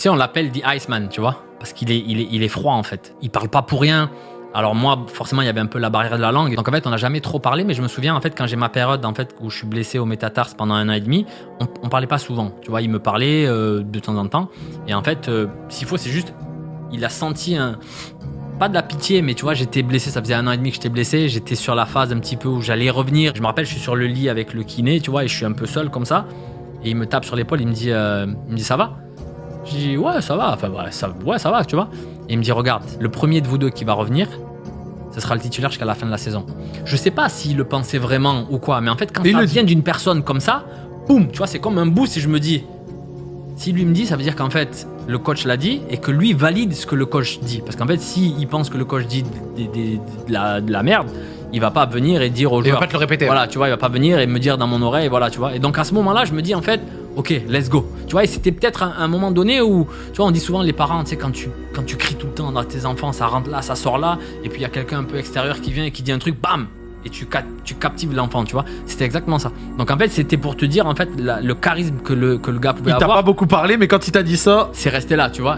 Tu sais, on l'appelle The Iceman, tu vois, parce qu'il est froid en fait. Il parle pas pour rien. Alors moi, forcément, il y avait un peu la barrière de la langue. Donc en fait, on n'a jamais trop parlé, mais je me souviens en fait quand j'ai ma période en fait où je suis blessé au métatarse pendant 1 an et demi, on parlait pas souvent. Tu vois, il me parlait de temps en temps. Et en fait, s'il faut, c'est juste, il a senti pas de la pitié, mais tu vois, j'étais blessé, ça faisait 1 an et demi que j'étais blessé, j'étais sur la phase un petit peu où j'allais revenir. Je me rappelle, je suis sur le lit avec le kiné, tu vois, et je suis un peu seul comme ça. Et il me tape sur l'épaule, il me dit ça va? Je dis ouais, ça va, enfin ouais, ça va, tu vois. Et il me dit regarde, le premier de vous deux qui va revenir, ce sera le titulaire jusqu'à la fin de la saison. Je sais pas s'il le pensait vraiment ou quoi, mais en fait, quand ça vient d'une personne comme ça, boum, tu vois, c'est comme un boost et je me dis, si lui me dit, ça veut dire qu'en fait, le coach l'a dit et que lui valide ce que le coach dit. Parce qu'en fait, s'il pense que le coach dit de la merde, il va pas venir et dire aux joueurs. Il va pas te le répéter. Voilà, tu vois, il va pas venir et me dire dans mon oreille, voilà, tu vois. Et donc à ce moment-là, je me dis en fait, ok, let's go. Tu vois, et c'était peut-être un moment donné où, tu vois, on dit souvent les parents, tu sais, quand tu cries tout le temps dans tes enfants, ça rentre là, ça sort là, et puis il y a quelqu'un un peu extérieur qui vient et qui dit un truc, bam, et tu captives l'enfant, tu vois. C'était exactement ça. Donc en fait, c'était pour te dire en fait le charisme que le gars pouvait avoir. Il t'a pas beaucoup parlé, mais quand il t'a dit ça, c'est resté là, tu vois.